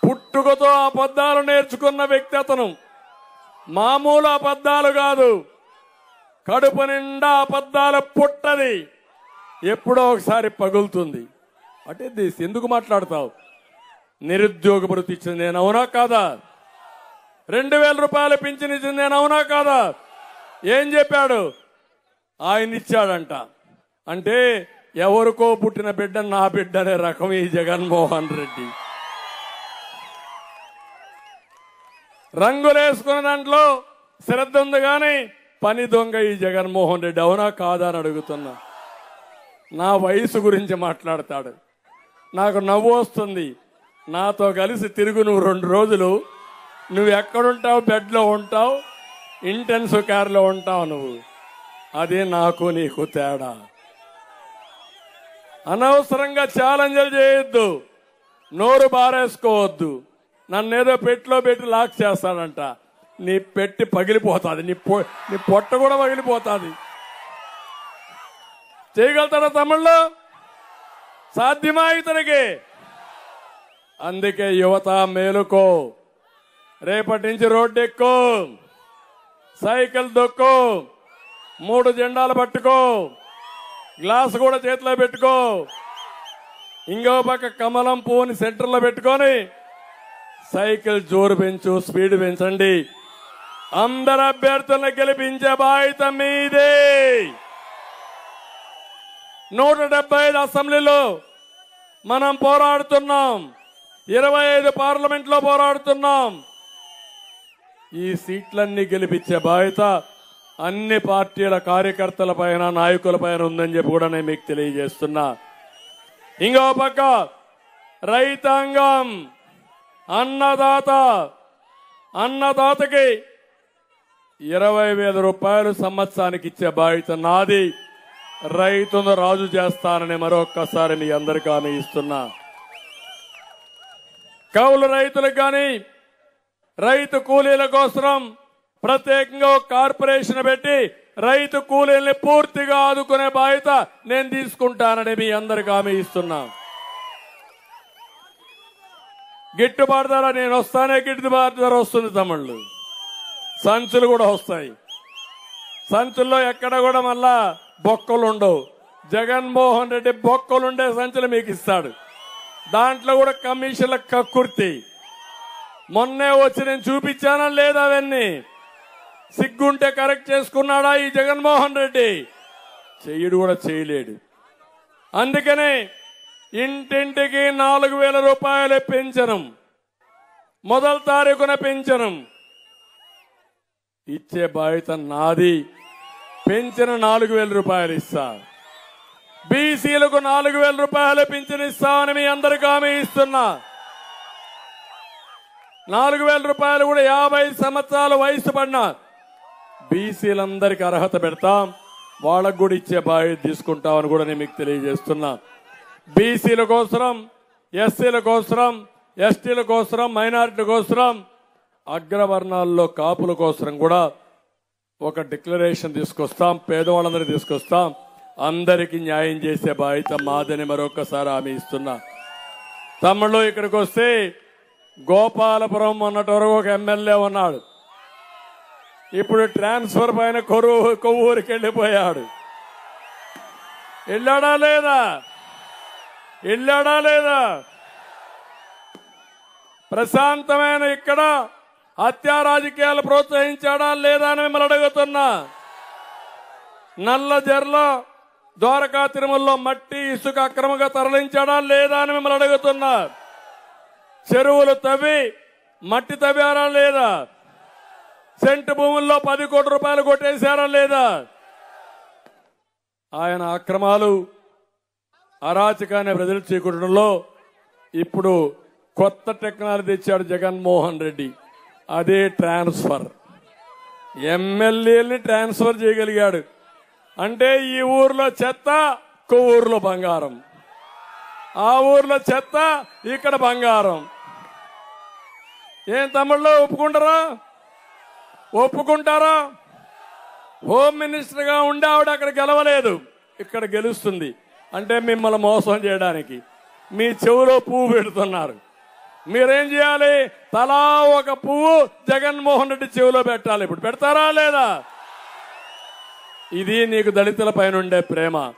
పుట్టుకతో అబద్ధాలు నేర్చుకున్న వ్యక్తి అతను. మామూలు అబద్ధాలు కాదు, కడుపు నిండా అబద్ధాలు పుట్టది, ఎప్పుడో ఒకసారి పగులుతుంది. అంటే దీస్ ఎందుకు మాట్లాడతావు? నిరుద్యోగ భృతి ఇచ్చింది నేను, అవునా కాదా? 2000 రూపాయలు పింఛన్ ఇచ్చింది నేను, అవునా కాదా? ఏం చెప్పాడు? ఆయన ఇచ్చాడంట. అంటే ఎవరికో పుట్టిన బిడ్డ నా బిడ్డ అనే రకం ఈ జగన్మోహన్ రెడ్డి. రంగులేసుకున్న దాంట్లో శ్రద్ధ ఉంది కానీ పని దొంగ ఈ జగన్మోహన్ రెడ్డి, అవునా కాదా అని అడుగుతున్నా. నా వయసు గురించి మాట్లాడతాడు. నాకు నవ్వు వస్తుంది. నాతో కలిసి తిరుగు నువ్వు 2 రోజులు. నువ్వు ఎక్కడుంటావు? బెడ్లో ఉంటావు, ఇంటెన్సివ్ కేర్లో ఉంటావు నువ్వు. అదే నాకు నీకు తేడా. అనవసరంగా ఛాలెంజ్లు చేయొద్దు, నోరు బారేసుకోవద్దు. నన్నేదో పెట్టిలో పెట్టి లాక్ చేస్తాడంట. నీ పెట్టి పగిలిపోతుంది, నీ పొట్ట కూడా పగిలిపోతుంది. చేయగలుగుతాడా తమిళ్లో? సాధ్యమా ఇతనికి? అందుకే యువత మేలుకో, రేపటి నుంచి రోడ్డు ఎక్కు, సైకిల్ దొక్కు, 3 జెండాలు పట్టుకో, గ్లాస్ కూడా చేతిలో పెట్టుకో, ఇంకో పక్క కమలం పువ్వుని సెంటర్లో పెట్టుకొని సైకిల్ జోరు పెంచు, స్పీడ్ పెంచండి. అందరు అభ్యర్థులను గెలిపించే బాధ్యత మీదే. 175 అసెంబ్లీలో మనం పోరాడుతున్నాం, 25 పార్లమెంట్లో పోరాడుతున్నాం. ఈ సీట్లన్నీ గెలిపించే బాధ్యత అన్ని పార్టీల కార్యకర్తల పైన, నాయకుల పైన ఉందని చెప్పి కూడా నేను మీకు తెలియజేస్తున్నా. ఇంకో పక్క రైతాంగం, అన్నదాతకి 20,000 రూపాయలు సంవత్సరానికి ఇచ్చే బాధ్యత నాది. రైతును రాజు చేస్తానని మరొక్కసారి మీ అందరికీ హామీ ఇస్తున్నా. కౌలు రైతులకు కానీ, రైతు కూలీల కోసం ప్రత్యేకంగా కార్పొరేషన్ పెట్టి రైతు కూలీల్ని పూర్తిగా ఆదుకునే బాధ్యత నేను తీసుకుంటానని మీ అందరికీ హామీ ఇస్తున్నా. గిట్టుబాటు ధర నేను వస్తానే, గిట్టుబాటు ధర వస్తుంది తమ్ముళ్ళు. సంచులు కూడా వస్తాయి. సంచుల్లో ఎక్కడ కూడా మళ్ళా బొక్కలు ఉండవు. జగన్మోహన్ రెడ్డి బొక్కలుండే సంచులు మీకు ఇస్తాడు. దాంట్లో కూడా కమిషన్ల కక్కుర్తి. మొన్నే వచ్చి నేను చూపించానా లేదా? అవన్నీ సిగ్గుంటే కరెక్ట్ చేసుకున్నాడా ఈ జగన్మోహన్ రెడ్డి? చెయ్యడు కూడా చేయలేడు. అందుకనే ఇంటింటికి 4,000 రూపాయల పెన్షన్, మొదటి తారీఖున పెన్షన్ ఇచ్చే బాధ్యత నాది. పెన్షన్ 4,000 రూపాయలు ఇస్తా. బీసీలకు 4,000 రూపాయల పెన్షన్ ఇస్తామని మీ అందరికీ హామీ ఇస్తున్నా. 4,000 రూపాయలు కూడా 50 సంవత్సరాల వయసు పడిన బీసీలందరికీ అర్హత పెడతాం. వాళ్ళకు కూడా ఇచ్చే బాధ్యత తీసుకుంటామని కూడా నేను మీకు తెలియజేస్తున్నా. బీసీల కోసం, ఎస్సీల కోసం, ఎస్టీల కోసం, మైనారిటీల కోసం, అగ్రవర్ణాల్లో కాపుల కోసం కూడా ఒక డిక్లరేషన్ తీసుకొస్తాం. పేదవాళ్ళందరికీ తీసుకొస్తాం. అందరికీ న్యాయం చేసే బాధ్యత మాదని మరొకసారి హామీ ఇస్తున్నా. తమ్ముళ్ళు ఇక్కడికి వస్తే గోపాలపురం మొన్నటి వరకు ఒక ఎమ్మెల్యే ఉన్నాడు. ఇప్పుడు ట్రాన్స్ఫర్ పైన కొవ్వూరికి వెళ్ళిపోయాడు. వెళ్ళాడా లేదా? ప్రశాంతమైన ఇక్కడ హత్యా రాజకీయాలు ప్రోత్సహించాడా లేదా అని మిమ్మల్ని అడుగుతున్నా. నల్లజర్ల, ద్వారకా, తిరుమలలో మట్టి, ఇసుక అక్రమంగా తరలించాడా లేదా అని మిమ్మల్ని అడుగుతున్నా. చెరువులు తవ్వి మట్టి తవ్వారా లేదా? సెంటు భూముల్లో 10 కోట్ల రూపాయలు కొట్టేశారా లేదా? ఆయన అక్రమాలు, అరాచకాన్ని ప్రజలు చేకూరడంలో ఇప్పుడు కొత్త టెక్నాలజీ తెచ్చాడు జగన్మోహన్ రెడ్డి. అదే ట్రాన్స్ఫర్. ఎమ్మెల్యేలని ట్రాన్స్ఫర్ చేయగలిగాడు. అంటే ఈ ఊర్లో చెత్త, ఊర్లో బంగారం, ఆ ఊర్లో చెత్త, ఇక్కడ బంగారం. ఏం తమ్ముళ్ళు ఒప్పుకుంటారా? హోమ్ మినిస్టర్ గా ఉండి ఆవిడ అక్కడ గెలవలేదు, ఇక్కడ గెలుస్తుంది. అంటే మిమ్మల్ని మోసం చేయడానికి మీ చెవులో పువ్వు పెడుతున్నారు. మీరేం చేయాలి? తలా ఒక పువ్వు జగన్మోహన్ రెడ్డి చెవిలో పెట్టాలి. ఇప్పుడు పెడతారా లేదా? ఇది నీకు దళితుల పైన ఉండే ప్రేమ.